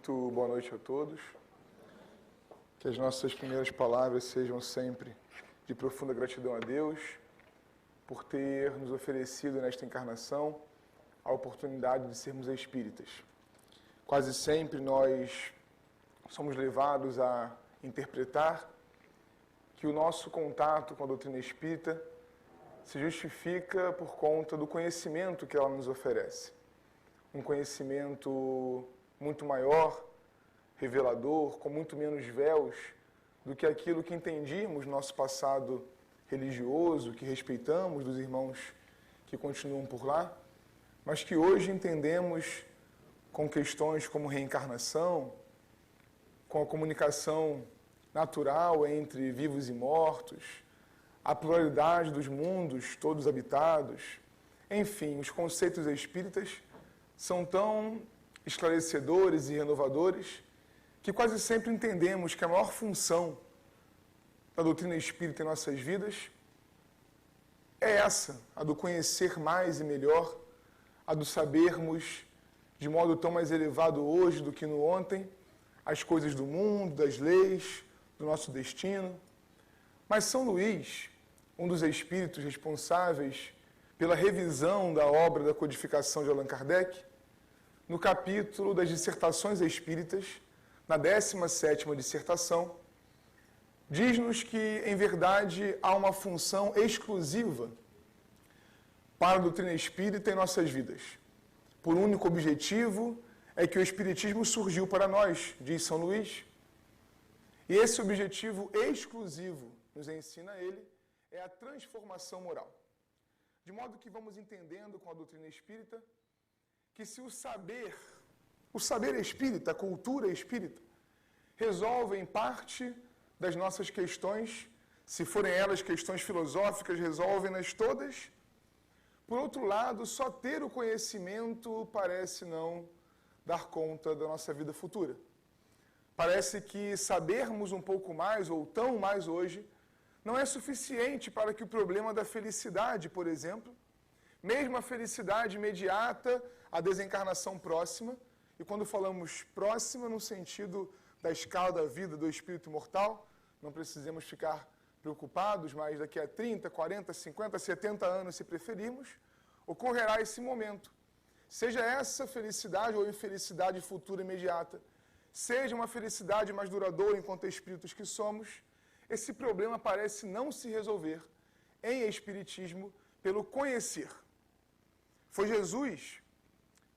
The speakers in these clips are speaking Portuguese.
Muito boa noite a todos. Que as nossas primeiras palavras sejam sempre de profunda gratidão a Deus por ter nos oferecido nesta encarnação a oportunidade de sermos espíritas. Quase sempre nós somos levados a interpretar que o nosso contato com a doutrina espírita se justifica por conta do conhecimento que ela nos oferece. Um conhecimento muito maior, revelador, com muito menos véus do que aquilo que entendíamos no nosso passado religioso, que respeitamos dos irmãos que continuam por lá, mas que hoje entendemos com questões como reencarnação, com a comunicação natural entre vivos e mortos, a pluralidade dos mundos todos habitados, enfim, os conceitos espíritas são tão esclarecedores e renovadores que quase sempre entendemos que a maior função da doutrina espírita em nossas vidas é essa, a do conhecer mais e melhor, a do sabermos de modo tão mais elevado hoje do que no ontem as coisas do mundo, das leis, do nosso destino. Mas São Luís, um dos espíritos responsáveis pela revisão da obra da codificação de Allan Kardec, no capítulo das dissertações espíritas, na 17ª dissertação, diz-nos que, em verdade, há uma função exclusiva para a doutrina espírita em nossas vidas. Por um único objetivo é que o Espiritismo surgiu para nós, diz São Luís. E esse objetivo exclusivo, nos ensina ele, é a transformação moral. De modo que vamos entendendo com a doutrina espírita que se o saber espírita, a cultura espírita, resolve em parte das nossas questões, se forem elas questões filosóficas, resolvem-nas todas. Por outro lado, só ter o conhecimento parece não dar conta da nossa vida futura. Parece que sabermos um pouco mais, ou tão mais hoje, não é suficiente para que o problema da felicidade, por exemplo, mesmo a felicidade imediata, a desencarnação próxima, e quando falamos próxima no sentido da escala da vida do espírito mortal, não precisamos ficar preocupados, mas daqui a 30, 40, 50, 70 anos, se preferirmos, ocorrerá esse momento. Seja essa felicidade ou infelicidade futura imediata, seja uma felicidade mais duradoura enquanto espíritos que somos, esse problema parece não se resolver em espiritismo pelo conhecer. Foi Jesus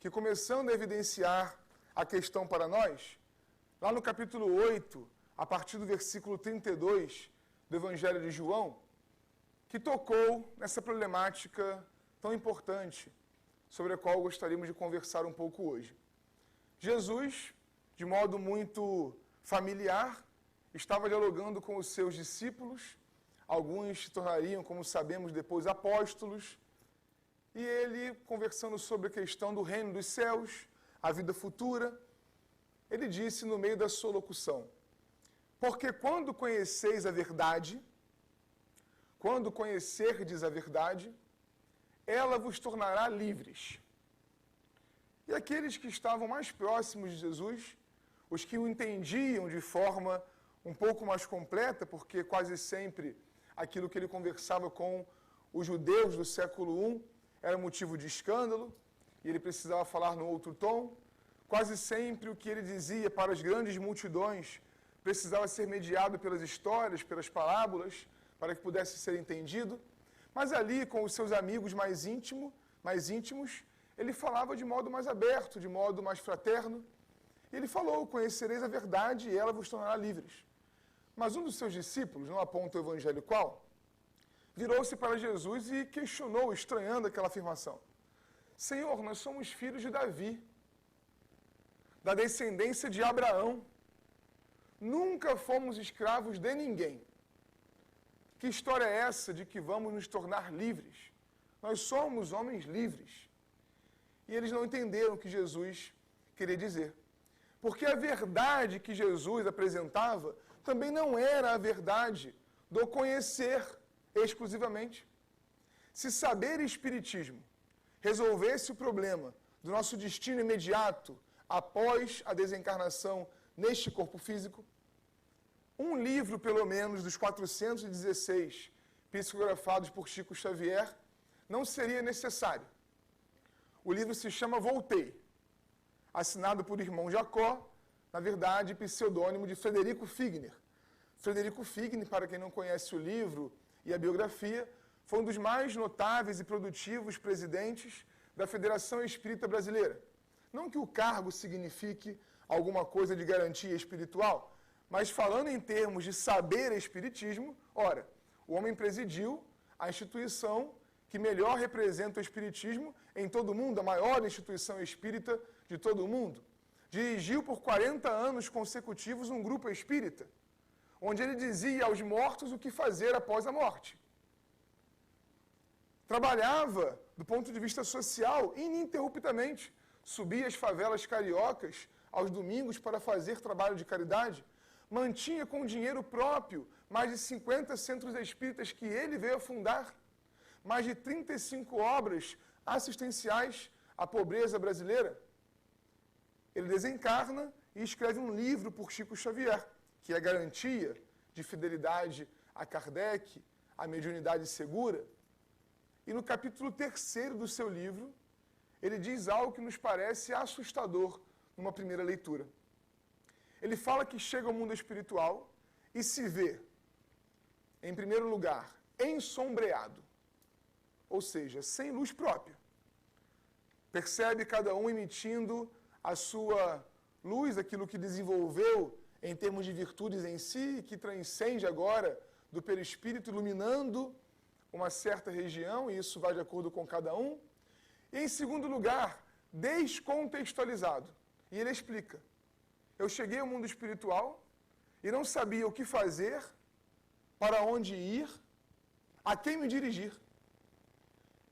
que, começando a evidenciar a questão para nós, lá no capítulo 8, a partir do versículo 32 do Evangelho de João, que tocou nessa problemática tão importante, sobre a qual gostaríamos de conversar um pouco hoje. Jesus, de modo muito familiar, estava dialogando com os seus discípulos, alguns se tornariam, como sabemos, depois apóstolos, e ele, conversando sobre a questão do reino dos céus, a vida futura, ele disse no meio da sua locução: porque quando conheceis a verdade, quando conhecerdes a verdade, ela vos tornará livres. E aqueles que estavam mais próximos de Jesus, os que o entendiam de forma um pouco mais completa, porque quase sempre aquilo que ele conversava com os judeus do século I era motivo de escândalo, e ele precisava falar no outro tom. Quase sempre o que ele dizia para as grandes multidões precisava ser mediado pelas histórias, pelas parábolas, para que pudesse ser entendido. Mas ali, com os seus amigos mais íntimos, ele falava de modo mais aberto, de modo mais fraterno. E ele falou: conhecereis a verdade e ela vos tornará livres. Mas um dos seus discípulos, não aponta o evangelho qual, virou-se para Jesus e questionou, estranhando aquela afirmação: Senhor, nós somos filhos de Davi, da descendência de Abraão. Nunca fomos escravos de ninguém. Que história é essa de que vamos nos tornar livres? Nós somos homens livres. E eles não entenderam o que Jesus queria dizer. Porque a verdade que Jesus apresentava também não era a verdade do conhecer exclusivamente. Se saber espiritismo resolvesse o problema do nosso destino imediato, após a desencarnação neste corpo físico. Um livro, pelo menos, dos 416 psicografados por Chico Xavier, não seria necessário. O livro se chama Voltei, assinado por irmão Jacó, na verdade, pseudônimo de Frederico Figner. Frederico Figner, para quem não conhece o livro e a biografia, foi um dos mais notáveis e produtivos presidentes da Federação Espírita Brasileira. Não que o cargo signifique alguma coisa de garantia espiritual, mas falando em termos de saber espiritismo, ora, o homem presidiu a instituição que melhor representa o espiritismo em todo o mundo, a maior instituição espírita de todo o mundo. Dirigiu por 40 anos consecutivos um grupo espírita, onde ele dizia aos mortos o que fazer após a morte. Trabalhava, do ponto de vista social, ininterruptamente. Subia as favelas cariocas aos domingos para fazer trabalho de caridade. Mantinha com dinheiro próprio mais de 50 centros espíritas que ele veio a fundar. Mais de 35 obras assistenciais à pobreza brasileira. Ele desencarna e escreve um livro por Chico Xavier, que é garantia de fidelidade a Kardec, a mediunidade segura. E no capítulo 3º do seu livro, ele diz algo que nos parece assustador numa primeira leitura. Ele fala que chega ao mundo espiritual e se vê, em primeiro lugar, ensombreado, ou seja, sem luz própria. Percebe cada um emitindo a sua luz, aquilo que desenvolveu em termos de virtudes em si, que transcende agora do perispírito, iluminando uma certa região, e isso vai de acordo com cada um. E, em segundo lugar, descontextualizado. E ele explica: eu cheguei ao mundo espiritual e não sabia o que fazer, para onde ir, a quem me dirigir.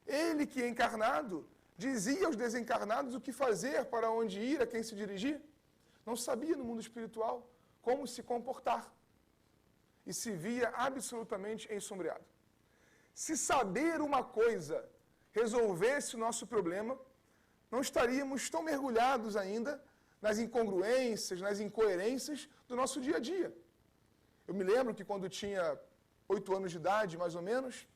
Ele, que é encarnado, dizia aos desencarnados o que fazer, para onde ir, a quem se dirigir. Não sabia no mundo espiritual como se comportar. E se via absolutamente ensombreado. Se saber uma coisa resolvesse o nosso problema, não estaríamos tão mergulhados ainda nas incongruências, nas incoerências do nosso dia a dia. Eu me lembro que quando tinha 8 anos de idade, mais ou menos,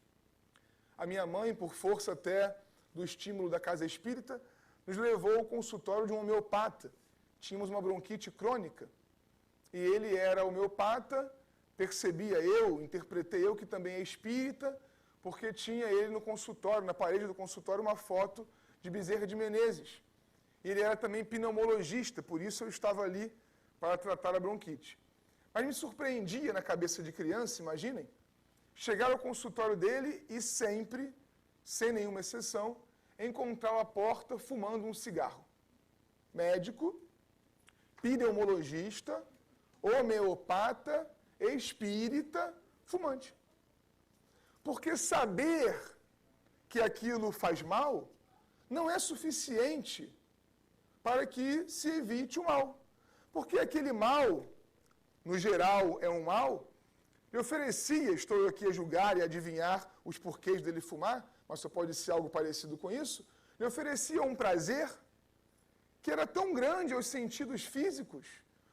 a minha mãe, por força até do estímulo da casa espírita, nos levou ao consultório de um homeopata. Tínhamos uma bronquite crônica e ele era homeopata, percebia eu, interpretei eu que também é espírita, porque tinha ele no consultório, na parede do consultório, uma foto de Bezerra de Menezes. E ele era também pneumologista, por isso eu estava ali para tratar a bronquite. Mas me surpreendia na cabeça de criança, imaginem, chegar ao consultório dele e sempre, sem nenhuma exceção, encontrar à porta fumando um cigarro. Médico, pneumologista, homeopata, espírita, fumante. Porque saber que aquilo faz mal não é suficiente para que se evite o mal. Porque aquele mal, no geral, é um mal. Eu oferecia, estou aqui a julgar e a adivinhar os porquês dele fumar, mas só pode ser algo parecido com isso. Eu oferecia um prazer que era tão grande aos sentidos físicos,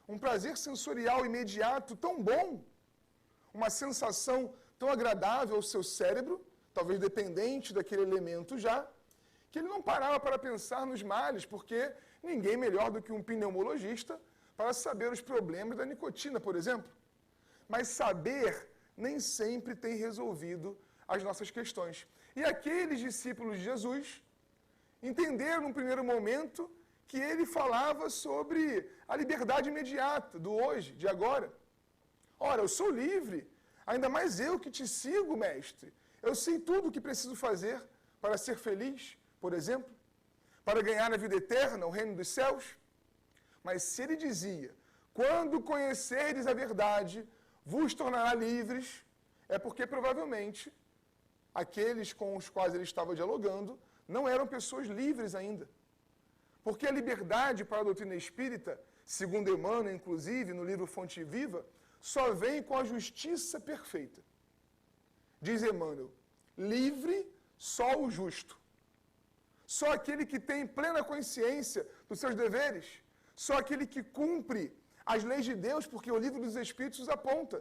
um prazer sensorial imediato tão bom, uma sensação tão agradável ao seu cérebro, talvez dependente daquele elemento já, que ele não parava para pensar nos males, porque ninguém melhor do que um pneumologista para saber os problemas da nicotina, por exemplo. Mas saber nem sempre tem resolvido as nossas questões. E aqueles discípulos de Jesus entenderam num primeiro momento que ele falava sobre a liberdade imediata do hoje, de agora. Ora, eu sou livre, ainda mais eu que te sigo, mestre. Eu sei tudo o que preciso fazer para ser feliz, por exemplo, para ganhar a vida eterna, o reino dos céus. Mas se ele dizia, quando conhecerdes a verdade, vos tornará livres, é porque provavelmente aqueles com os quais ele estava dialogando não eram pessoas livres ainda. Porque a liberdade para a doutrina espírita, segundo Emmanuel, inclusive, no livro Fonte Viva, só vem com a justiça perfeita. Diz Emmanuel, livre só o justo. Só aquele que tem plena consciência dos seus deveres. Só aquele que cumpre as leis de Deus, porque o livro dos Espíritos aponta.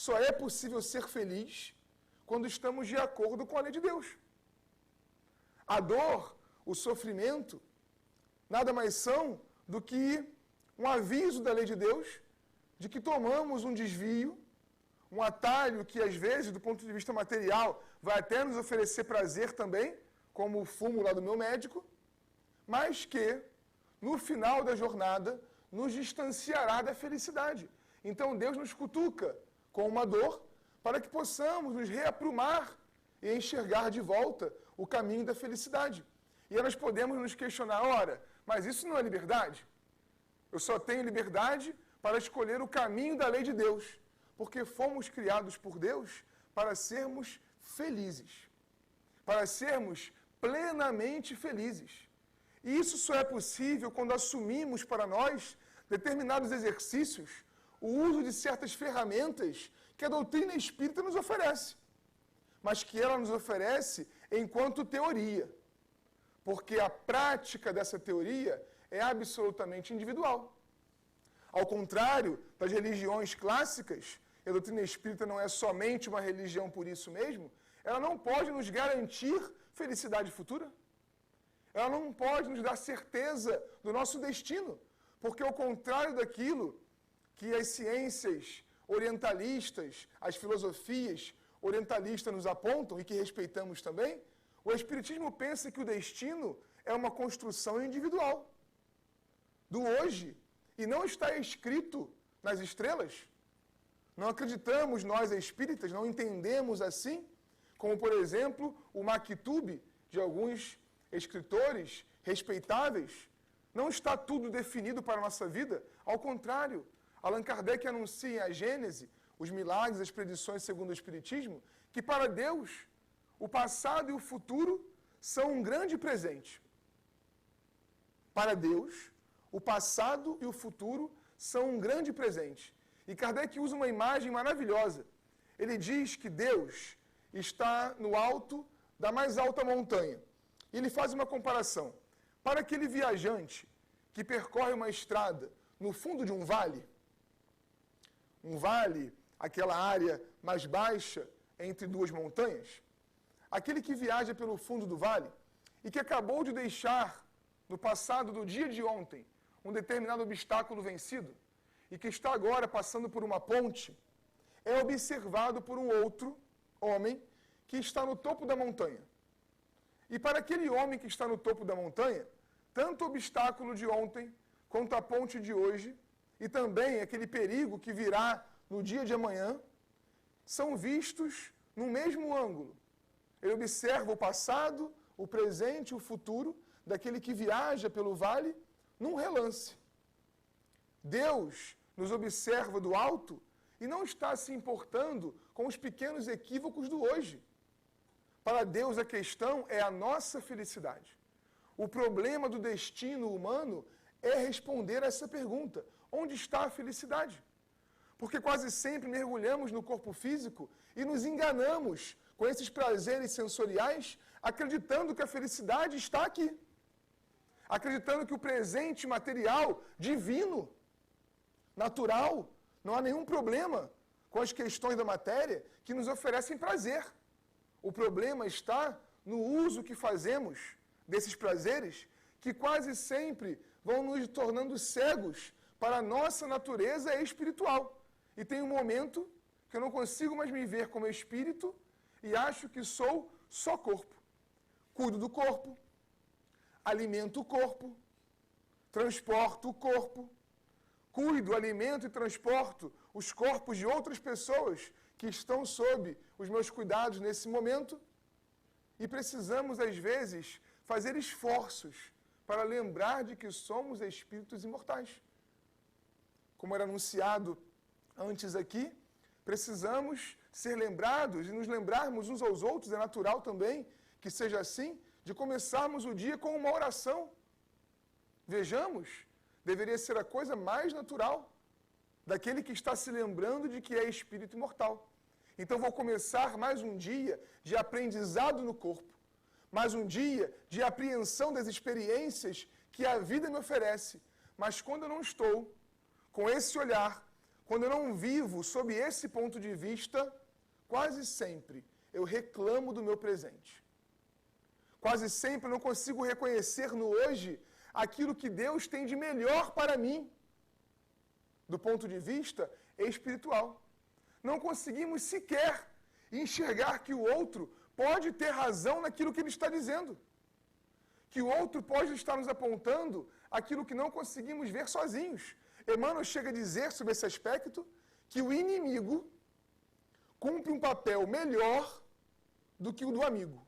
Só é possível ser feliz quando estamos de acordo com a lei de Deus. A dor, o sofrimento, nada mais são do que um aviso da lei de Deus de que tomamos um desvio, um atalho que às vezes, do ponto de vista material, vai até nos oferecer prazer também, como o fumo lá do meu médico, mas que, no final da jornada, nos distanciará da felicidade. Então Deus nos cutuca com uma dor para que possamos nos reaprumar e enxergar de volta o caminho da felicidade. E aí nós podemos nos questionar, ora, mas isso não é liberdade? Eu só tenho liberdade para escolher o caminho da lei de Deus, porque fomos criados por Deus para sermos felizes, para sermos plenamente felizes. E isso só é possível quando assumimos para nós determinados exercícios, o uso de certas ferramentas que a doutrina espírita nos oferece, mas que ela nos oferece enquanto teoria, porque a prática dessa teoria é absolutamente individual. Ao contrário das religiões clássicas, a doutrina espírita não é somente uma religião por isso mesmo, ela não pode nos garantir felicidade futura. Ela não pode nos dar certeza do nosso destino, porque ao contrário daquilo que as ciências orientalistas, as filosofias orientalistas nos apontam e que respeitamos também, o Espiritismo pensa que o destino é uma construção individual, do hoje, e não está escrito nas estrelas. Não acreditamos nós espíritas, não entendemos assim, como por exemplo o Maktub de alguns escritores respeitáveis, não está tudo definido para a nossa vida. Ao contrário, Allan Kardec anuncia em A Gênese, os milagres, as predições segundo o Espiritismo, que para Deus, o passado e o futuro são um grande presente. Para Deus, o passado e o futuro são um grande presente. E Kardec usa uma imagem maravilhosa. Ele diz que Deus está no alto da mais alta montanha. E ele faz uma comparação. Para aquele viajante que percorre uma estrada no fundo de um vale, aquela área mais baixa entre duas montanhas, aquele que viaja pelo fundo do vale e que acabou de deixar no passado do dia de ontem um determinado obstáculo vencido e que está agora passando por uma ponte, é observado por um outro homem que está no topo da montanha. E para aquele homem que está no topo da montanha, tanto o obstáculo de ontem, quanto a ponte de hoje, e também aquele perigo que virá no dia de amanhã, são vistos no mesmo ângulo. Ele observa o passado, o presente e o futuro daquele que viaja pelo vale num relance. Deus nos observa do alto e não está se importando com os pequenos equívocos do hoje. Para Deus a questão é a nossa felicidade. O problema do destino humano é responder a essa pergunta: onde está a felicidade? Porque quase sempre mergulhamos no corpo físico e nos enganamos com esses prazeres sensoriais, acreditando que a felicidade está aqui. Acreditando que o presente material, divino, natural, não há nenhum problema com as questões da matéria que nos oferecem prazer. O problema está no uso que fazemos desses prazeres, que quase sempre vão nos tornando cegos para a nossa natureza espiritual. E tem um momento que eu não consigo mais me ver como espírito e acho que sou só corpo. Cuido do corpo, alimento o corpo, transporto o corpo, cuido, alimento e transporto os corpos de outras pessoas que estão sob os meus cuidados nesse momento, e precisamos, às vezes, fazer esforços para lembrar de que somos espíritos imortais. Como era anunciado antes aqui, precisamos ser lembrados e nos lembrarmos uns aos outros, é natural também que seja assim, de começarmos o dia com uma oração. Vejamos, deveria ser a coisa mais natural daquele que está se lembrando de que é espírito imortal. Então vou começar mais um dia de aprendizado no corpo, mais um dia de apreensão das experiências que a vida me oferece, Mas quando eu não estou com esse olhar, quando eu não vivo sob esse ponto de vista, quase sempre eu reclamo do meu presente. Quase sempre eu não consigo reconhecer no hoje aquilo que Deus tem de melhor para mim, do ponto de vista espiritual. Não conseguimos sequer enxergar que o outro pode ter razão naquilo que ele está dizendo. Que o outro pode estar nos apontando aquilo que não conseguimos ver sozinhos. Emmanuel chega a dizer sobre esse aspecto que o inimigo cumpre um papel melhor do que o do amigo.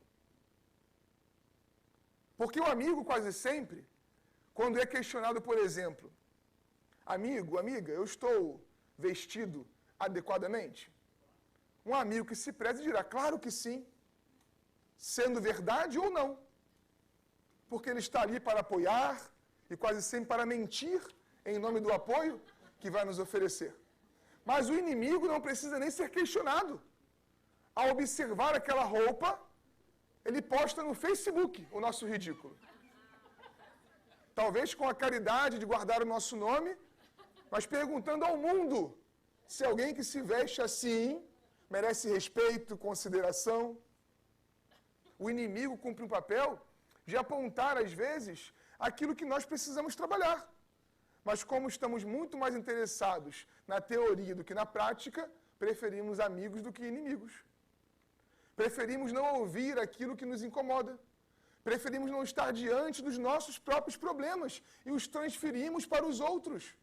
Porque o amigo, quase sempre, quando é questionado, por exemplo, amigo, amiga, eu estou vestido adequadamente? Um amigo que se preze dirá, claro que sim, sendo verdade ou não. Porque ele está ali para apoiar e quase sempre para mentir em nome do apoio que vai nos oferecer. Mas o inimigo não precisa nem ser questionado. Ao observar aquela roupa, ele posta no Facebook o nosso ridículo. Talvez com a caridade de guardar o nosso nome, mas perguntando ao mundo se alguém que se veste assim merece respeito, consideração. O inimigo cumpre um papel de apontar, às vezes, aquilo que nós precisamos trabalhar. Mas como estamos muito mais interessados na teoria do que na prática, preferimos amigos do que inimigos. Preferimos não ouvir aquilo que nos incomoda. Preferimos não estar diante dos nossos próprios problemas e os transferimos para os outros.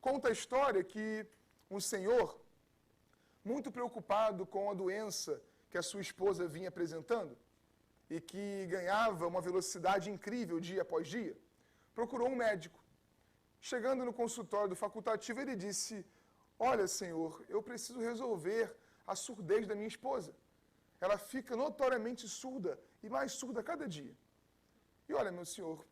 Conta a história que um senhor, muito preocupado com a doença que a sua esposa vinha apresentando e que ganhava uma velocidade incrível dia após dia, procurou um médico. Chegando no consultório do facultativo, ele disse, olha, senhor, eu preciso resolver a surdez da minha esposa. Ela fica notoriamente surda e mais surda a cada dia. E olha, meu senhor,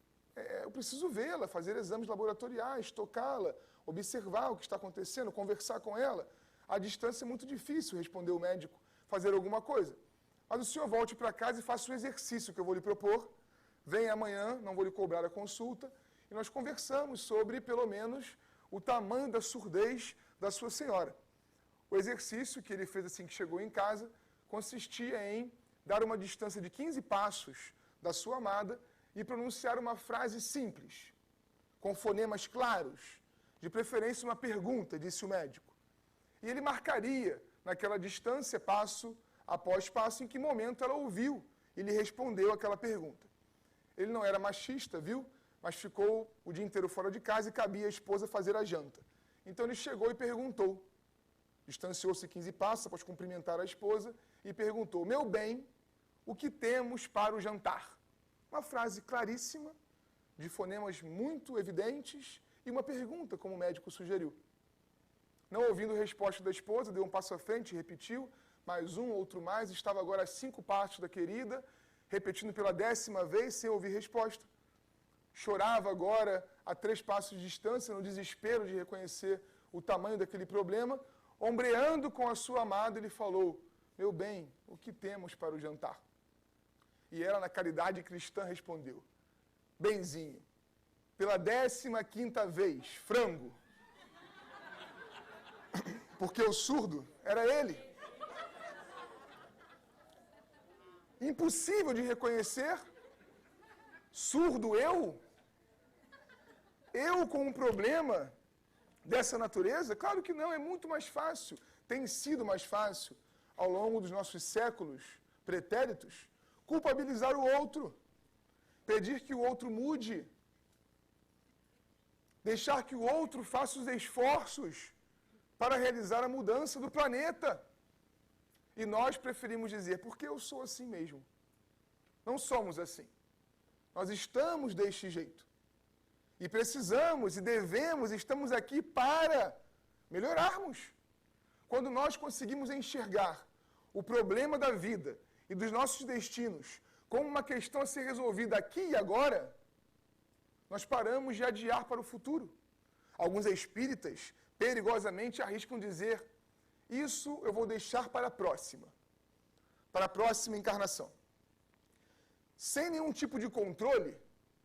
eu preciso vê-la, fazer exames laboratoriais, tocá-la, observar o que está acontecendo, conversar com ela. A distância é muito difícil, respondeu o médico, fazer alguma coisa. Mas o senhor volte para casa e faça um exercício que eu vou lhe propor. Venha amanhã, não vou lhe cobrar a consulta, e nós conversamos sobre, pelo menos, o tamanho da surdez da sua senhora. O exercício que ele fez assim que chegou em casa consistia em dar uma distância de 15 passos da sua amada e pronunciar uma frase simples, com fonemas claros, de preferência uma pergunta, disse o médico. E ele marcaria, naquela distância, passo após passo, em que momento ela ouviu e lhe respondeu aquela pergunta. Ele não era machista, viu? Mas ficou o dia inteiro fora de casa e cabia à esposa fazer a janta. Então ele chegou e perguntou. Distanciou-se 15 passos após cumprimentar a esposa e perguntou, meu bem, o que temos para o jantar? Uma frase claríssima, de fonemas muito evidentes e uma pergunta, como o médico sugeriu. Não ouvindo a resposta da esposa, deu um passo à frente e repetiu, mais um, outro mais, estava agora a 5 passos da querida, repetindo pela 10ª vez, sem ouvir resposta. Chorava agora a 3 passos de distância, no desespero de reconhecer o tamanho daquele problema. Ombreando com a sua amada, ele falou, meu bem, o que temos para o jantar? E ela, na caridade cristã, respondeu, benzinho, pela 15ª vez, frango. Porque o surdo era ele. Impossível de reconhecer. Surdo eu? Eu com um problema dessa natureza? Claro que não, é muito mais fácil, tem sido mais fácil, ao longo dos nossos séculos pretéritos, culpabilizar o outro, pedir que o outro mude, deixar que o outro faça os esforços para realizar a mudança do planeta. E nós preferimos dizer, porque eu sou assim mesmo. Não somos assim. Nós estamos deste jeito. E precisamos e devemos, estamos aqui para melhorarmos. Quando nós conseguimos enxergar o problema da vida e dos nossos destinos como uma questão a ser resolvida aqui e agora, nós paramos de adiar para o futuro. Alguns espíritas perigosamente arriscam dizer, isso eu vou deixar para a próxima encarnação. Sem nenhum tipo de controle,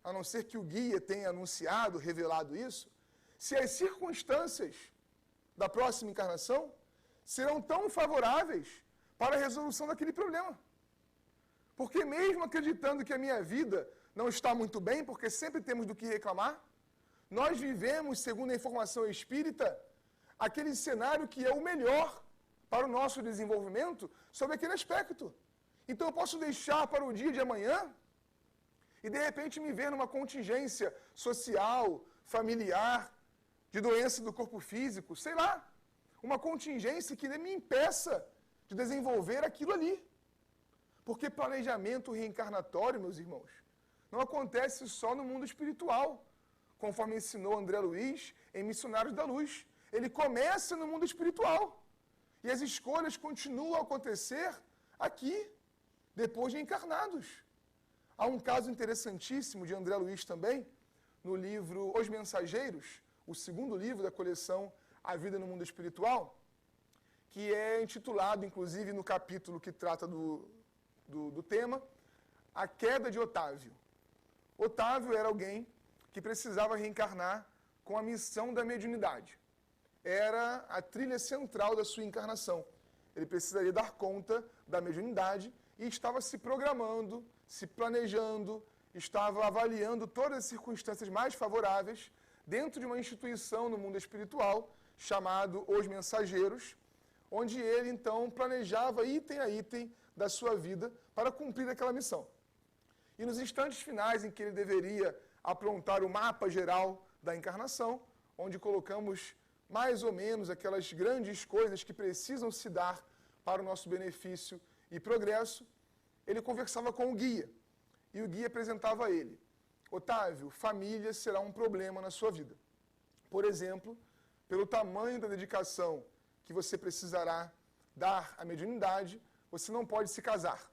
a não ser que o guia tenha anunciado, revelado isso, se as circunstâncias da próxima encarnação serão tão favoráveis para a resolução daquele problema. Porque mesmo acreditando que a minha vida não está muito bem, porque sempre temos do que reclamar, nós vivemos, segundo a informação espírita, aquele cenário que é o melhor para o nosso desenvolvimento sobre aquele aspecto. Então eu posso deixar para o dia de amanhã e de repente me ver numa contingência social, familiar, de doença do corpo físico, sei lá, uma contingência que me impeça de desenvolver aquilo ali. Porque planejamento reencarnatório, meus irmãos, não acontece só no mundo espiritual, conforme ensinou André Luiz em Missionários da Luz. Ele começa no mundo espiritual e as escolhas continuam a acontecer aqui, depois de encarnados. Há um caso interessantíssimo de André Luiz também, no livro Os Mensageiros, o segundo livro da coleção A Vida no Mundo Espiritual, que é intitulado, inclusive, no capítulo que trata do tema, A Queda de Otávio. Otávio era alguém que precisava reencarnar com a missão da mediunidade. Era a trilha central da sua encarnação. Ele precisaria dar conta da mediunidade e estava se programando, se planejando, estava avaliando todas as circunstâncias mais favoráveis dentro de uma instituição no mundo espiritual, chamado Os Mensageiros, onde ele, então, planejava item a item da sua vida para cumprir aquela missão. E nos instantes finais em que ele deveria aprontar o mapa geral da encarnação, onde colocamos mais ou menos aquelas grandes coisas que precisam se dar para o nosso benefício e progresso, ele conversava com o guia. E o guia apresentava a ele: Otávio, família será um problema na sua vida. Por exemplo, pelo tamanho da dedicação que você precisará dar à mediunidade, você não pode se casar.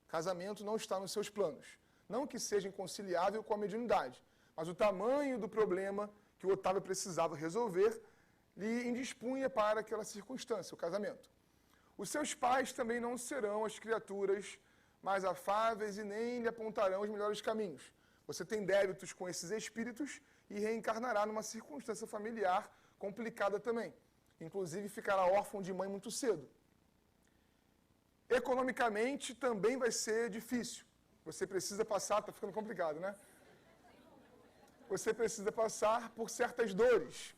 Casamento não está nos seus planos. Não que seja inconciliável com a mediunidade, mas o tamanho do problema que o Otávio precisava resolver lhe indispunha para aquela circunstância, o casamento. Os seus pais também não serão as criaturas mais afáveis e nem lhe apontarão os melhores caminhos. Você tem débitos com esses espíritos e reencarnará numa circunstância familiar complicada também. Inclusive ficará órfão de mãe muito cedo. Economicamente também vai ser difícil. Você precisa passar, está ficando complicado, né? Você precisa passar por certas dores.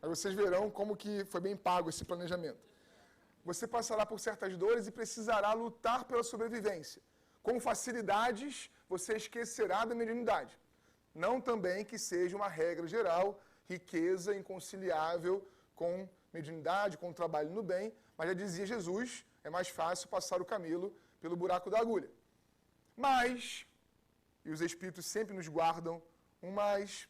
Aí vocês verão como que foi bem pago esse planejamento. Você passará por certas dores e precisará lutar pela sobrevivência. Com facilidades, você esquecerá da mediunidade. Não também que seja uma regra geral, riqueza inconciliável com mediunidade, com trabalho no bem, mas já dizia Jesus, é mais fácil passar o camelo pelo buraco da agulha. Mas, e os espíritos sempre nos guardam um mais,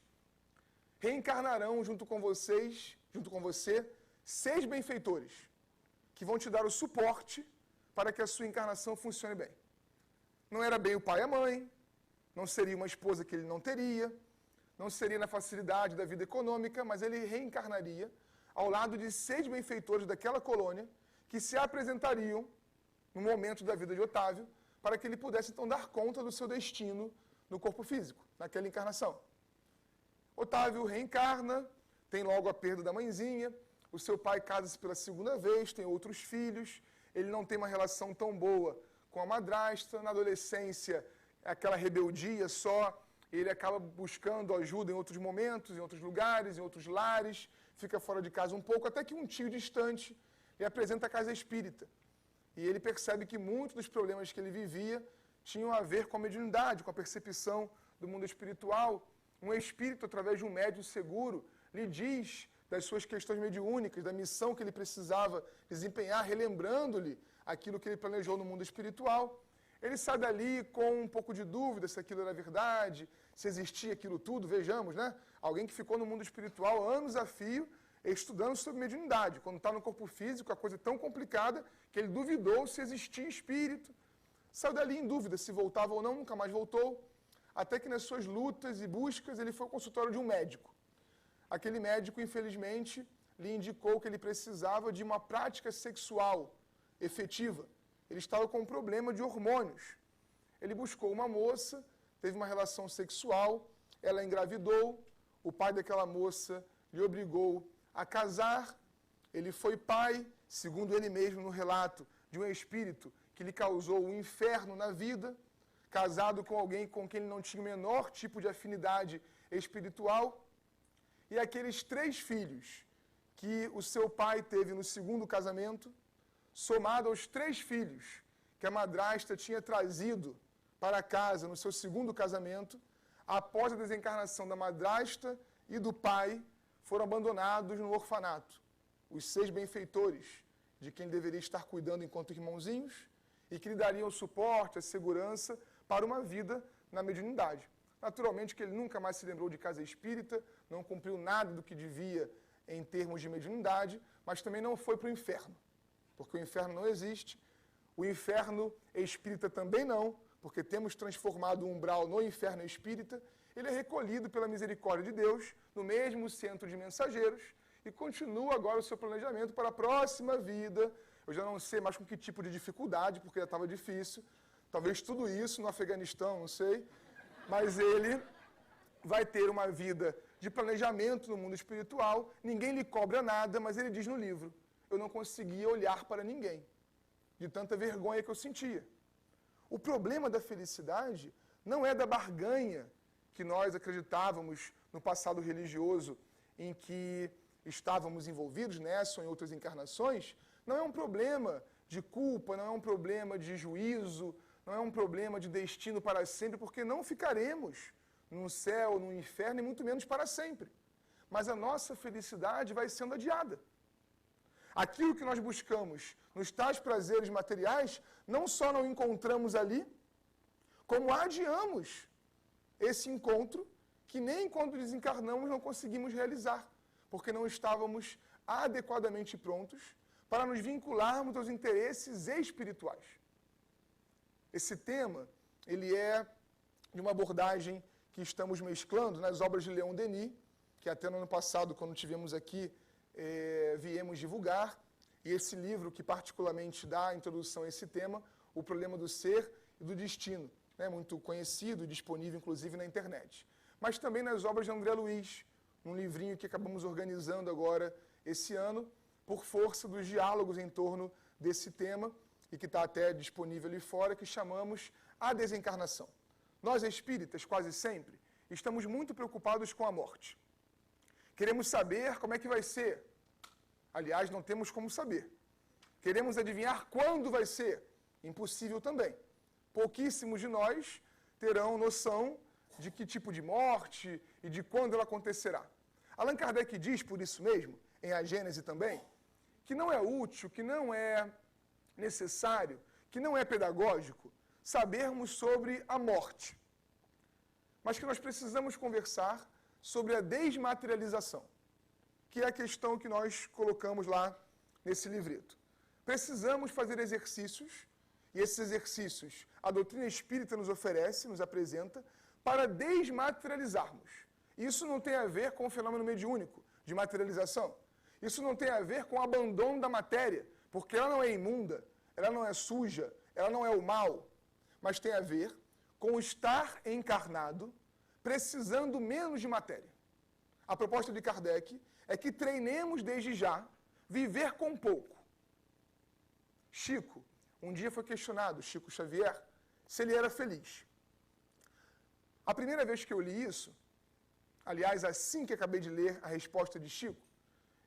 reencarnarão junto com você, 6 benfeitores, que vão te dar o suporte para que a sua encarnação funcione bem. Não era bem o pai e a mãe, não seria uma esposa que ele não teria, não seria na facilidade da vida econômica, mas ele reencarnaria ao lado de 6 benfeitores daquela colônia que se apresentariam no momento da vida de Otávio para que ele pudesse então dar conta do seu destino no corpo físico, naquela encarnação. Otávio reencarna, tem logo a perda da mãezinha, o seu pai casa-se pela segunda vez, tem outros filhos, ele não tem uma relação tão boa com a madrasta, na adolescência, aquela rebeldia só, ele acaba buscando ajuda em outros momentos, em outros lugares, em outros lares, fica fora de casa um pouco, até que um tio distante lhe apresenta a casa espírita. E ele percebe que muitos dos problemas que ele vivia tinham a ver com a mediunidade, com a percepção do mundo espiritual. Um espírito, através de um médium seguro, lhe diz das suas questões mediúnicas, da missão que ele precisava desempenhar, relembrando-lhe aquilo que ele planejou no mundo espiritual. Ele sai dali com um pouco de dúvida se aquilo era verdade, se existia aquilo tudo, vejamos, né? Alguém que ficou no mundo espiritual anos a fio, estudando sobre mediunidade. Quando está no corpo físico, a coisa é tão complicada que ele duvidou se existia espírito. Saiu dali em dúvida se voltava ou não, nunca mais voltou. Até que nas suas lutas e buscas, ele foi ao consultório de um médico. Aquele médico, infelizmente, lhe indicou que ele precisava de uma prática sexual efetiva. Ele estava com um problema de hormônios. Ele buscou uma moça, teve uma relação sexual, ela engravidou, o pai daquela moça lhe obrigou a casar, ele foi pai, segundo ele mesmo no relato, de um espírito que lhe causou um inferno na vida, casado com alguém com quem ele não tinha o menor tipo de afinidade espiritual, e aqueles 3 filhos que o seu pai teve no segundo casamento, somado aos 3 filhos que a madrasta tinha trazido para casa no seu segundo casamento, após a desencarnação da madrasta e do pai, foram abandonados no orfanato. Os 6 benfeitores de quem deveria estar cuidando enquanto irmãozinhos e que lhe dariam o suporte, a segurança para uma vida na mediunidade. Naturalmente que ele nunca mais se lembrou de casa espírita, não cumpriu nada do que devia em termos de mediunidade, mas também não foi para o inferno, porque o inferno não existe. O inferno espírita também não, porque temos transformado o umbral no inferno espírita. Ele é recolhido pela misericórdia de Deus no mesmo centro de mensageiros e continua agora o seu planejamento para a próxima vida. Eu já não sei mais com que tipo de dificuldade, porque já estava difícil. Talvez tudo isso no Afeganistão, não sei. Mas ele vai ter uma vida de planejamento no mundo espiritual. Ninguém lhe cobra nada, mas ele diz no livro: eu não conseguia olhar para ninguém, de tanta vergonha que eu sentia. O problema da felicidade não é da barganha que nós acreditávamos no passado religioso em que estávamos envolvidos nessa ou em outras encarnações. Não é um problema de culpa, não é um problema de juízo, não é um problema de destino para sempre, porque não ficaremos no céu, no inferno e muito menos para sempre. Mas a nossa felicidade vai sendo adiada. Aquilo que nós buscamos nos tais prazeres materiais, não só não encontramos ali, como adiamos esse encontro que nem quando desencarnamos não conseguimos realizar, porque não estávamos adequadamente prontos para nos vincularmos aos interesses espirituais. Esse tema, ele é de uma abordagem que estamos mesclando nas obras de Leon Denis, que até no ano passado, quando tivemos aqui, viemos divulgar, e esse livro que particularmente dá a introdução a esse tema, O Problema do Ser e do Destino, né, muito conhecido e disponível inclusive na internet. Mas também nas obras de André Luiz, um livrinho que acabamos organizando agora esse ano, por força dos diálogos em torno desse tema, e que está até disponível ali fora, que chamamos A Desencarnação. Nós espíritas, quase sempre, estamos muito preocupados com a morte. Queremos saber como é que vai ser. Aliás, não temos como saber. Queremos adivinhar quando vai ser. Impossível também. Pouquíssimos de nós terão noção de que tipo de morte e de quando ela acontecerá. Allan Kardec diz, por isso mesmo, em A Gênese também, que não é útil, que não é necessário, que não é pedagógico sabermos sobre a morte, mas que nós precisamos conversar sobre a desmaterialização, que é a questão que nós colocamos lá nesse livreto. Precisamos fazer exercícios, e esses exercícios a doutrina espírita nos oferece, nos apresenta, para desmaterializarmos. Isso não tem a ver com o fenômeno mediúnico de materialização. Isso não tem a ver com o abandono da matéria, porque ela não é imunda, ela não é suja, ela não é o mal, mas tem a ver com o estar encarnado, precisando menos de matéria. A proposta de Kardec é que treinemos desde já viver com pouco. Chico, um dia foi questionado, Chico Xavier, se ele era feliz. A primeira vez que eu li isso, aliás, assim que acabei de ler a resposta de Chico,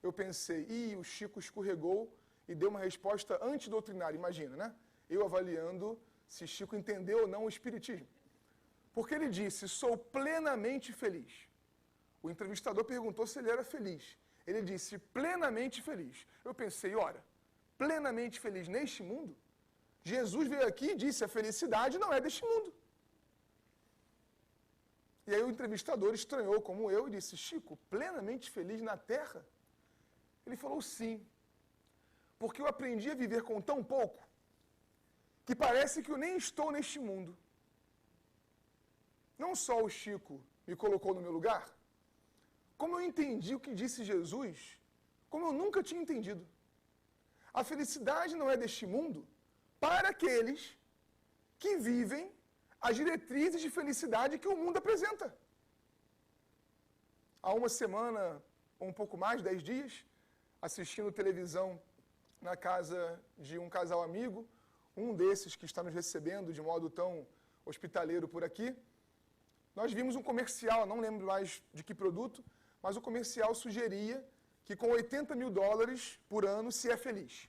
eu pensei, o Chico escorregou e deu uma resposta antidoutrinária, imagina, né? Eu avaliando se Chico entendeu ou não o espiritismo. Porque ele disse, sou plenamente feliz. O entrevistador perguntou se ele era feliz. Ele disse, plenamente feliz. Eu pensei, ora, plenamente feliz neste mundo? Jesus veio aqui e disse, a felicidade não é deste mundo. E aí o entrevistador estranhou como eu e disse, Chico, plenamente feliz na Terra? Ele falou, sim, porque eu aprendi a viver com tão pouco, que parece que eu nem estou neste mundo. Não só o Chico me colocou no meu lugar, como eu entendi o que disse Jesus, como eu nunca tinha entendido. A felicidade não é deste mundo para aqueles que vivem as diretrizes de felicidade que o mundo apresenta. há uma semana, ou um pouco mais, 10 dias, assistindo televisão na casa de um casal amigo, um desses que está nos recebendo de modo tão hospitaleiro por aqui. Nós vimos um comercial, não lembro mais de que produto, mas o comercial sugeria que com $80.000 por ano se é feliz.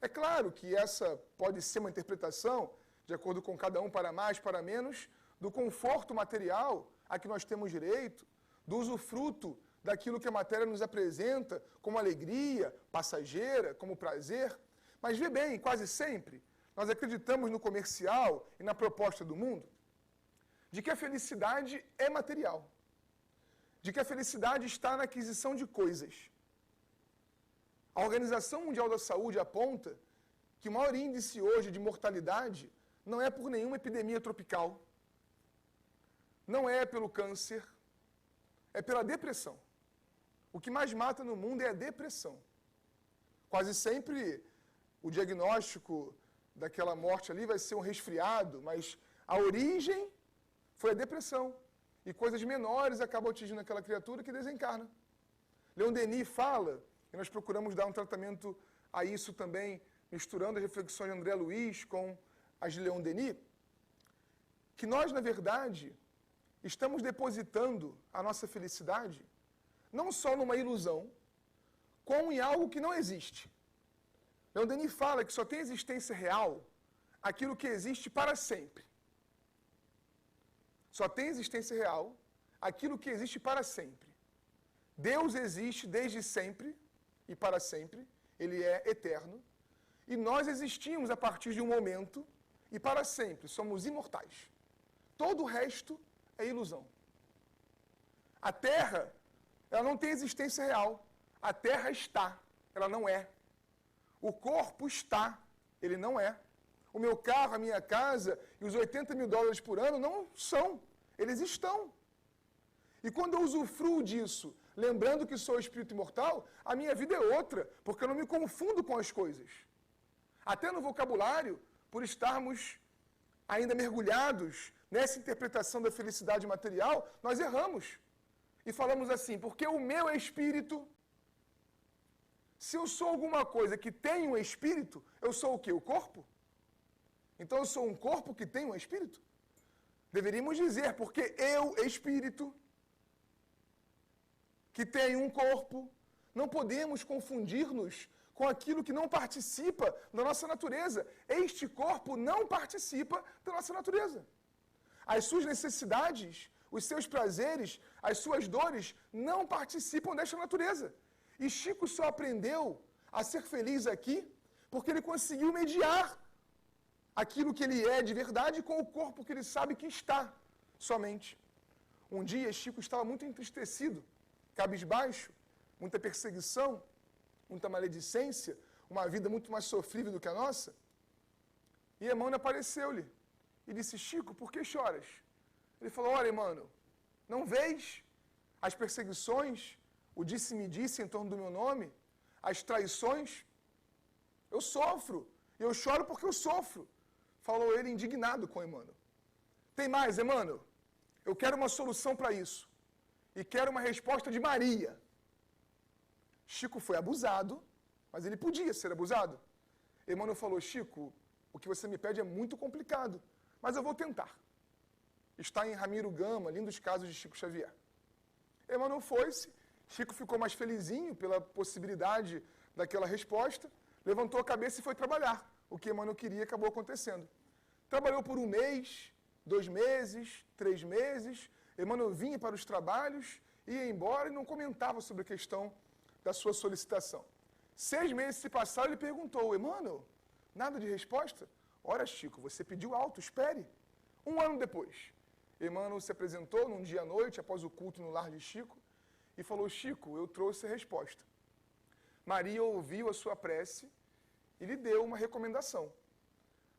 É claro que essa pode ser uma interpretação, de acordo com cada um, para mais, para menos, do conforto material a que nós temos direito, do usufruto daquilo que a matéria nos apresenta como alegria passageira, como prazer. Mas vê bem, quase sempre, nós acreditamos no comercial e na proposta do mundo de que a felicidade é material, de que a felicidade está na aquisição de coisas. A Organização Mundial da Saúde aponta que o maior índice hoje de mortalidade não é por nenhuma epidemia tropical, não é pelo câncer, é pela depressão. O que mais mata no mundo é a depressão. Quase sempre o diagnóstico daquela morte ali vai ser um resfriado, mas a origem foi a depressão. E coisas menores acabam atingindo aquela criatura que desencarna. Leon Denis fala, e nós procuramos dar um tratamento a isso também, misturando as reflexões de André Luiz com as de Leon Denis, que nós, na verdade, estamos depositando a nossa felicidade não só numa ilusão, como em algo que não existe. Leon Denis fala que só tem existência real aquilo que existe para sempre. Só tem existência real aquilo que existe para sempre. Deus existe desde sempre e para sempre, Ele é eterno, e nós existimos a partir de um momento e para sempre, somos imortais. Todo o resto é ilusão. A Terra, ela não tem existência real. A Terra está, ela não é. O corpo está, ele não é. O meu carro, a minha casa e os $80.000 por ano não são, eles estão. E quando eu usufruo disso, lembrando que sou espírito imortal, a minha vida é outra, porque eu não me confundo com as coisas. Até no vocabulário, por estarmos ainda mergulhados nessa interpretação da felicidade material, nós erramos. E falamos assim, porque o meu é espírito. Se eu sou alguma coisa que tem um espírito, eu sou o quê? O corpo? Então eu sou um corpo que tem um espírito? Deveríamos dizer, porque eu, espírito, que tem um corpo, não podemos confundir-nos com aquilo que não participa da nossa natureza. Este corpo não participa da nossa natureza. As suas necessidades, os seus prazeres, as suas dores não participam desta natureza. E Chico só aprendeu a ser feliz aqui porque ele conseguiu mediar aquilo que ele é de verdade com o corpo que ele sabe que está somente. Um dia Chico estava muito entristecido, cabisbaixo, muita perseguição, muita maledicência, uma vida muito mais sofrível do que a nossa. E Emmanuel apareceu-lhe e disse, Chico, por que choras? Ele falou, olha, Emmanuel, não vês as perseguições, o disse-me-disse em torno do meu nome, as traições? Eu sofro, e eu choro porque eu sofro. Falou ele indignado com Emmanuel. Tem mais, Emmanuel? Eu quero uma solução para isso. E quero uma resposta de Maria. Chico foi abusado, mas ele podia ser abusado. Emmanuel falou, Chico, o que você me pede é muito complicado, mas eu vou tentar. Está em Ramiro Gama, lindos casos de Chico Xavier. Emmanuel foi-se, Chico ficou mais felizinho pela possibilidade daquela resposta, levantou a cabeça e foi trabalhar. O que Emmanuel queria acabou acontecendo. Trabalhou por 1 mês, 2 meses, 3 meses, Emmanuel vinha para os trabalhos, ia embora e não comentava sobre a questão da sua solicitação. 6 meses se passaram e ele perguntou, Emmanuel, nada de resposta? Ora, Chico, você pediu alto, espere. 1 ano depois, Emmanuel se apresentou num dia à noite, após o culto no lar de Chico, e falou, Chico, eu trouxe a resposta. Maria ouviu a sua prece e lhe deu uma recomendação.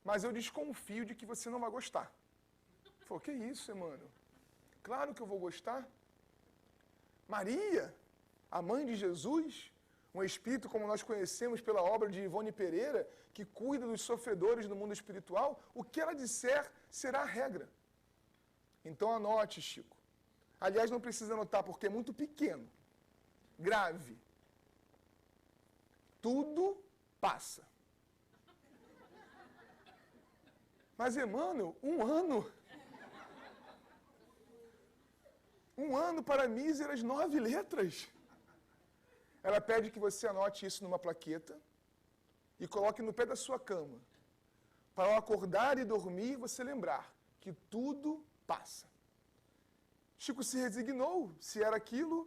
Mas eu desconfio de que você não vai gostar. Falou, que isso, Emmanuel? Claro que eu vou gostar. Maria, a mãe de Jesus, um espírito como nós conhecemos pela obra de Ivone Pereira, que cuida dos sofredores no mundo espiritual, o que ela disser será a regra. Então anote, Chico, Aliás, não precisa anotar porque é muito pequeno. Grave. Tudo passa. Mas, Emmanuel, um ano para míseras 9 letras. Ela pede que você anote isso numa plaqueta e coloque no pé da sua cama. Para ao acordar e dormir, você lembrar que tudo passa. Chico se resignou, se era aquilo,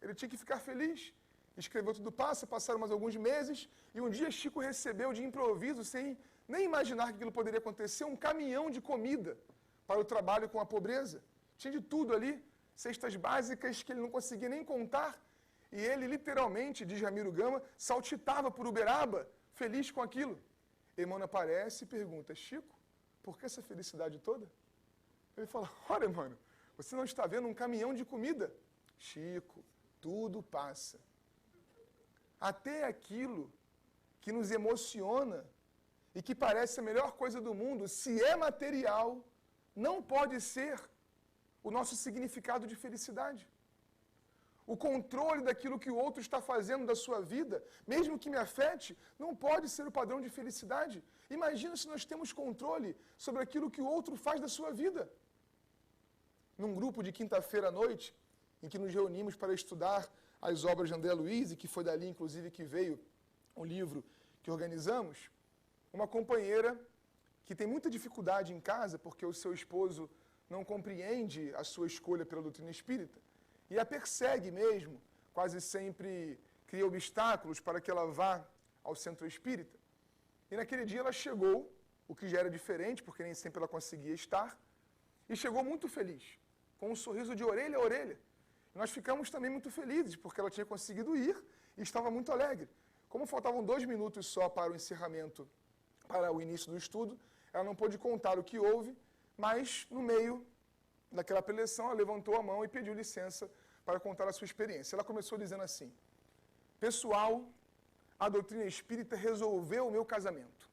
ele tinha que ficar feliz. Escreveu Tudo Passa, passaram mais alguns meses, e um dia Chico recebeu de improviso, sem nem imaginar que aquilo poderia acontecer, um caminhão de comida para o trabalho com a pobreza. Tinha de tudo ali, cestas básicas que ele não conseguia nem contar, e ele literalmente, diz Ramiro Gama, saltitava por Uberaba, feliz com aquilo. Emmanuel aparece e pergunta, Chico, por que essa felicidade toda? Ele fala, ora, Emmanuel, você não está vendo um caminhão de comida? Chico, tudo passa. Até aquilo que nos emociona e que parece a melhor coisa do mundo, se é material, não pode ser o nosso significado de felicidade. O controle daquilo que o outro está fazendo da sua vida, mesmo que me afete, não pode ser o padrão de felicidade. Imagina se nós temos controle sobre aquilo que o outro faz da sua vida. Num grupo de quinta-feira à noite, em que nos reunimos para estudar as obras de André Luiz, e que foi dali, inclusive, que veio o livro que organizamos, uma companheira que tem muita dificuldade em casa, porque o seu esposo não compreende a sua escolha pela doutrina espírita, e a persegue mesmo, quase sempre cria obstáculos para que ela vá ao centro espírita. E naquele dia ela chegou, o que já era diferente, porque nem sempre ela conseguia estar, e chegou muito feliz, com um sorriso de orelha a orelha. Nós ficamos também muito felizes, porque ela tinha conseguido ir e estava muito alegre. Como faltavam 2 minutos só para o encerramento, para o início do estudo, ela não pôde contar o que houve, mas no meio daquela preleção, ela levantou a mão e pediu licença para contar a sua experiência. Ela começou dizendo assim, pessoal, a doutrina espírita resolveu o meu casamento.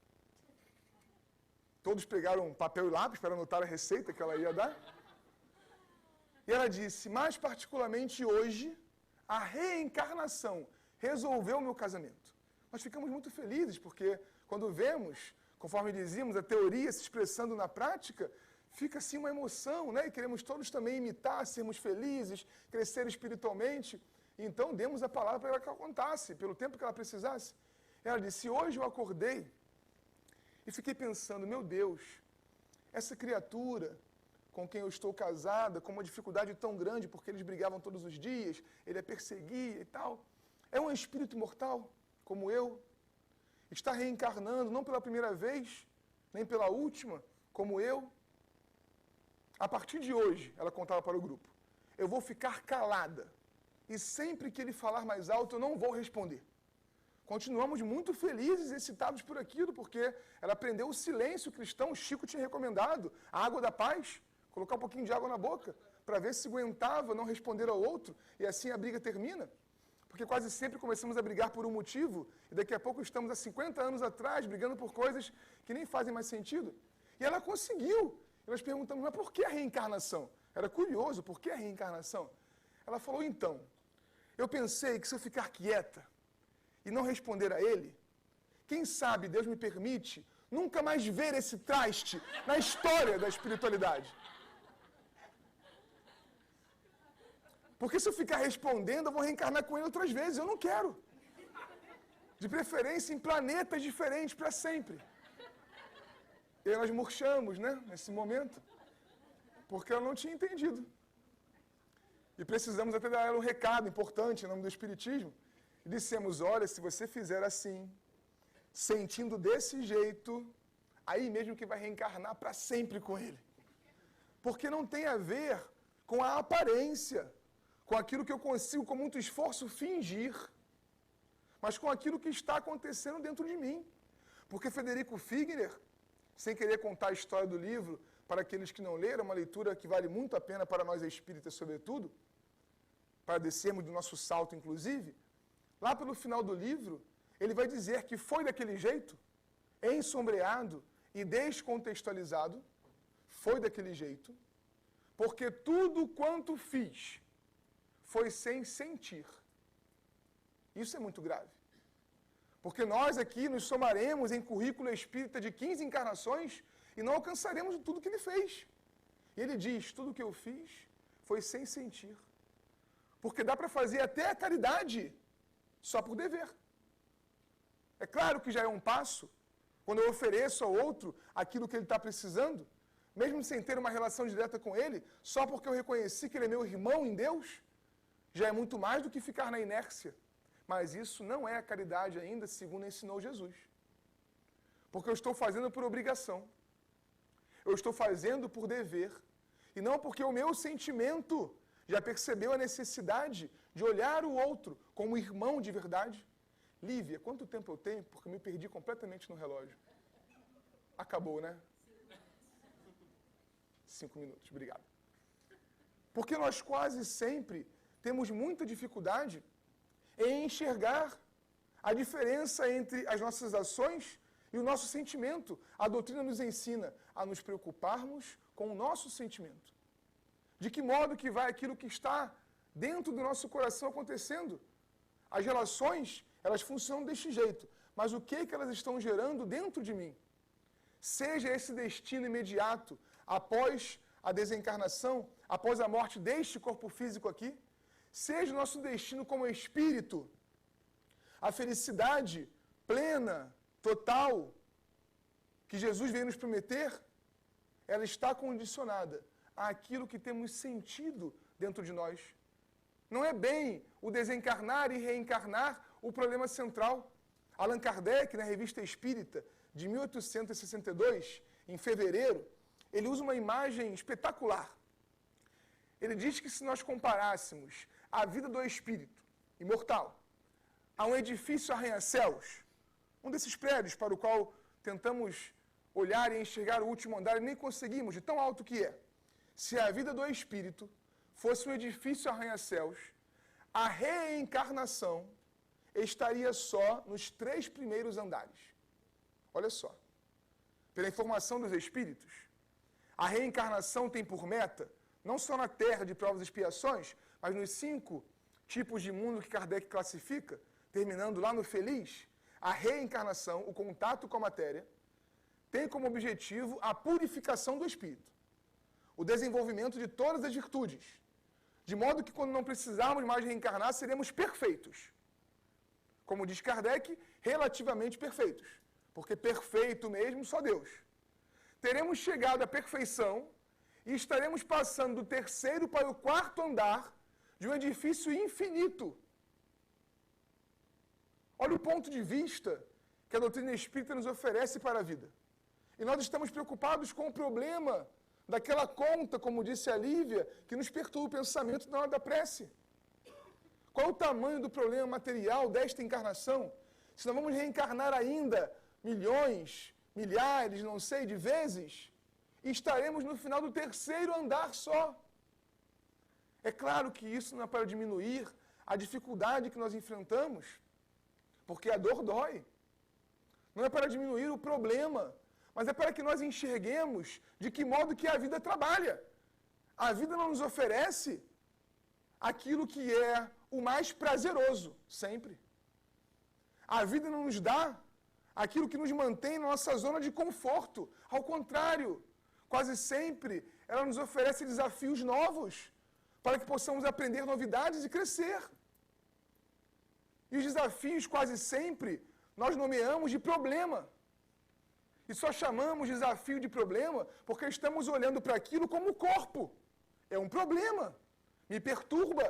Todos pegaram papel e lápis para anotar a receita que ela ia dar. E ela disse, mais particularmente hoje, a reencarnação resolveu o meu casamento. Nós ficamos muito felizes, porque quando vemos, conforme dizíamos, a teoria se expressando na prática, fica assim uma emoção, né? E queremos todos também imitar, sermos felizes, crescer espiritualmente. Então, demos a palavra para ela que ela contasse, pelo tempo que ela precisasse. Ela disse, hoje eu acordei e fiquei pensando, meu Deus, essa criatura com quem eu estou casada, com uma dificuldade tão grande, porque eles brigavam todos os dias, ele a perseguia e tal. É um espírito mortal, como eu. Está reencarnando, não pela primeira vez, nem pela última, como eu. A partir de hoje, ela contava para o grupo, eu vou ficar calada. E sempre que ele falar mais alto, eu não vou responder. Continuamos muito felizes e excitados por aquilo, porque ela aprendeu o silêncio cristão, o Chico tinha recomendado, a água da paz, colocar um pouquinho de água na boca, para ver se aguentava não responder ao outro, e assim a briga termina. Porque quase sempre começamos a brigar por um motivo, e daqui a pouco estamos há 50 anos atrás, brigando por coisas que nem fazem mais sentido. E ela conseguiu. E nós perguntamos, mas por que a reencarnação? Era curioso, por que a reencarnação? Ela falou, então, eu pensei que se eu ficar quieta e não responder a ele, quem sabe Deus me permite nunca mais ver esse traste na história da espiritualidade. Porque se eu ficar respondendo, eu vou reencarnar com ele outras vezes. Eu não quero. De preferência em planetas diferentes para sempre. E aí nós murchamos, né? Nesse momento. Porque ela não tinha entendido. E precisamos até dar ela um recado importante em nome do Espiritismo. E dissemos, olha, se você fizer assim, sentindo desse jeito, aí mesmo que vai reencarnar para sempre com ele. Porque não tem a ver com a aparência, com aquilo que eu consigo com muito esforço fingir, mas com aquilo que está acontecendo dentro de mim. Porque Frederico Figner, sem querer contar a história do livro, para aqueles que não leram, uma leitura que vale muito a pena para nós espíritas, sobretudo, para descermos do nosso salto, inclusive, lá pelo final do livro, ele vai dizer que foi daquele jeito, ensombreado e descontextualizado, foi daquele jeito, porque tudo quanto fiz foi sem sentir. Isso é muito grave. Porque nós aqui nos somaremos em currículo espírita de 15 encarnações e não alcançaremos tudo que ele fez. E ele diz, tudo que eu fiz foi sem sentir. Porque dá para fazer até a caridade só por dever. É claro que já é um passo, quando eu ofereço ao outro aquilo que ele está precisando, mesmo sem ter uma relação direta com ele, só porque eu reconheci que ele é meu irmão em Deus, já é muito mais do que ficar na inércia. Mas isso não é a caridade ainda, segundo ensinou Jesus. Porque eu estou fazendo por obrigação. Eu estou fazendo por dever. E não porque o meu sentimento já percebeu a necessidade de olhar o outro como irmão de verdade. Lívia, quanto tempo eu tenho? Porque me perdi completamente no relógio. Acabou, né? 5 minutos, obrigado. Porque nós quase sempre temos muita dificuldade em enxergar a diferença entre as nossas ações e o nosso sentimento. A doutrina nos ensina a nos preocuparmos com o nosso sentimento. De que modo que vai aquilo que está dentro do nosso coração acontecendo? As relações, elas funcionam deste jeito, mas o que elas estão gerando dentro de mim? Seja esse destino imediato, após a desencarnação, após a morte deste corpo físico aqui, seja o nosso destino como espírito, a felicidade plena, total, que Jesus veio nos prometer, ela está condicionada àquilo que temos sentido dentro de nós. Não é bem o desencarnar e reencarnar o problema central. Allan Kardec, na Revista Espírita, de 1862, em fevereiro, ele usa uma imagem espetacular. Ele diz que se nós comparássemos a vida do espírito imortal a um edifício arranha-céus, um desses prédios para o qual tentamos olhar e enxergar o último andar e nem conseguimos, de tão alto que é. Se a vida do espírito fosse um edifício arranha-céus, a reencarnação estaria só nos 3 primeiros andares. Olha só. Pela informação dos espíritos, a reencarnação tem por meta, não só na Terra de provas e expiações, mas nos 5 tipos de mundo que Kardec classifica, terminando lá no feliz, a reencarnação, o contato com a matéria, tem como objetivo a purificação do espírito, o desenvolvimento de todas as virtudes, de modo que quando não precisarmos mais reencarnar, seremos perfeitos. Como diz Kardec, relativamente perfeitos, porque perfeito mesmo só Deus. Teremos chegado à perfeição e estaremos passando do 3º para o 4º andar de um edifício infinito. Olha o ponto de vista que a doutrina espírita nos oferece para a vida. E nós estamos preocupados com o problema daquela conta, como disse a Lívia, que nos perturba o pensamento na hora da prece. Qual o tamanho do problema material desta encarnação? Se nós vamos reencarnar ainda milhões, milhares, não sei, de vezes, e estaremos no final do 3º andar só. É claro que isso não é para diminuir a dificuldade que nós enfrentamos, porque a dor dói. Não é para diminuir o problema, mas é para que nós enxerguemos de que modo que a vida trabalha. A vida não nos oferece aquilo que é o mais prazeroso, sempre. A vida não nos dá aquilo que nos mantém na nossa zona de conforto. Ao contrário, quase sempre ela nos oferece desafios novos para que possamos aprender novidades e crescer. E os desafios quase sempre nós nomeamos de problema. E só chamamos desafio de problema porque estamos olhando para aquilo como corpo. É um problema. Me perturba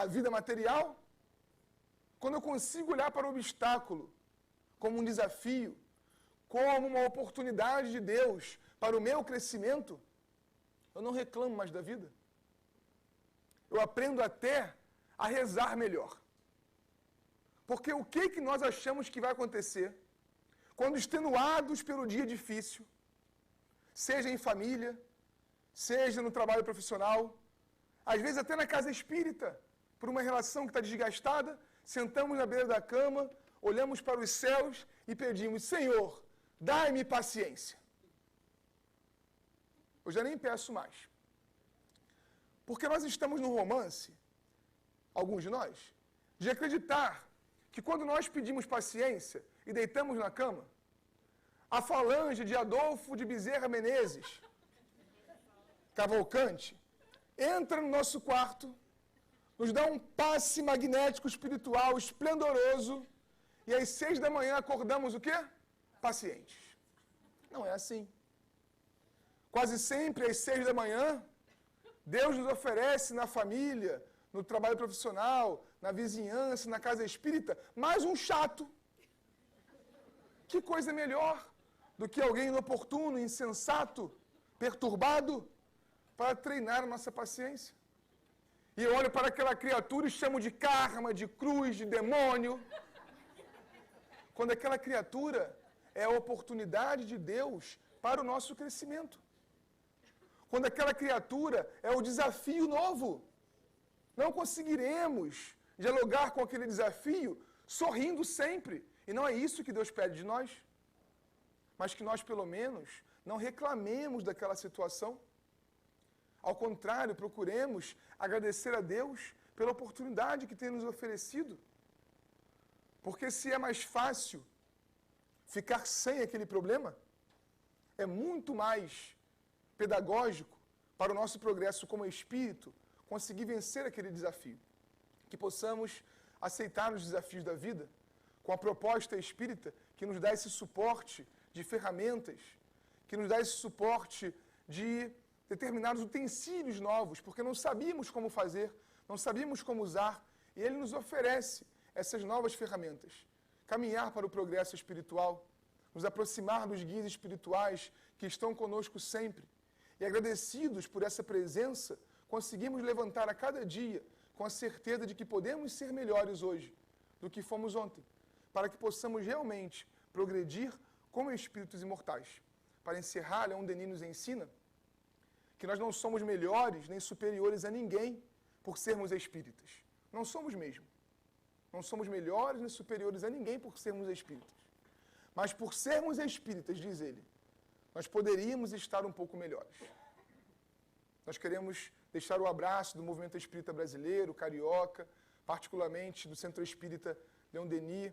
a vida material. Quando eu consigo olhar para o obstáculo como um desafio, como uma oportunidade de Deus para o meu crescimento, eu não reclamo mais da vida. Eu aprendo até a rezar melhor. Porque o que nós achamos que vai acontecer quando extenuados pelo dia difícil, seja em família, seja no trabalho profissional, às vezes até na casa espírita, por uma relação que está desgastada, sentamos na beira da cama, olhamos para os céus e pedimos, Senhor, dai-me paciência. Eu já nem peço mais. Porque nós estamos num romance, alguns de nós, de acreditar que quando nós pedimos paciência e deitamos na cama, a falange de Adolfo de Bezerra Menezes, Cavalcante, entra no nosso quarto, nos dá um passe magnético espiritual esplendoroso, e às 6 da manhã acordamos o quê? Pacientes. Não é assim. Quase sempre às 6 da manhã, Deus nos oferece na família, no trabalho profissional, na vizinhança, na casa espírita, mais um chato. Que coisa melhor do que alguém inoportuno, insensato, perturbado, para treinar a nossa paciência. E eu olho para aquela criatura e chamo de karma, de cruz, de demônio. Quando aquela criatura é a oportunidade de Deus para o nosso crescimento. Quando aquela criatura é o desafio novo. Não conseguiremos dialogar com aquele desafio sorrindo sempre. E não é isso que Deus pede de nós. Mas que nós, pelo menos, não reclamemos daquela situação. Ao contrário, procuremos agradecer a Deus pela oportunidade que tem nos oferecido. Porque se é mais fácil ficar sem aquele problema, é muito mais pedagógico para o nosso progresso como espírito conseguir vencer aquele desafio. Que possamos aceitar os desafios da vida com a proposta espírita que nos dá esse suporte de ferramentas, que nos dá esse suporte de determinados utensílios novos, porque não sabíamos como fazer, não sabíamos como usar, e ele nos oferece essas novas ferramentas. Caminhar para o progresso espiritual, nos aproximar dos guias espirituais que estão conosco sempre. E agradecidos por essa presença, conseguimos levantar a cada dia com a certeza de que podemos ser melhores hoje do que fomos ontem, para que possamos realmente progredir como espíritos imortais. Para encerrar, Leon Denis nos ensina que nós não somos melhores nem superiores a ninguém por sermos espíritas. Não somos mesmo. Não somos melhores nem superiores a ninguém por sermos espíritas. Mas por sermos espíritas, diz ele, nós poderíamos estar um pouco melhores. Nós queremos deixar o abraço do movimento espírita brasileiro, carioca, particularmente do Centro Espírita Leon Denis,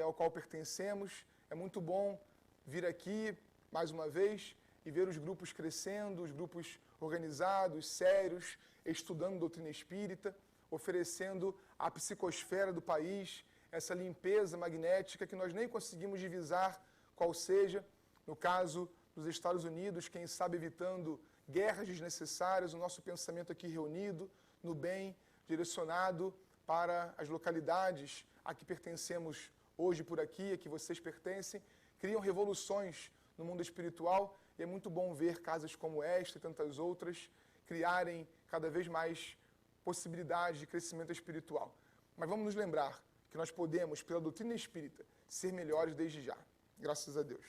ao qual pertencemos. É muito bom vir aqui, mais uma vez, e ver os grupos crescendo, os grupos organizados, sérios, estudando doutrina espírita, oferecendo à psicosfera do país essa limpeza magnética que nós nem conseguimos divisar qual seja. No caso dos Estados Unidos, quem sabe evitando guerras desnecessárias, o nosso pensamento aqui reunido, no bem, direcionado para as localidades a que pertencemos hoje por aqui, a que vocês pertencem, criam revoluções no mundo espiritual, e é muito bom ver casas como esta e tantas outras criarem cada vez mais possibilidades de crescimento espiritual. Mas vamos nos lembrar que nós podemos, pela doutrina espírita, ser melhores desde já. Graças a Deus.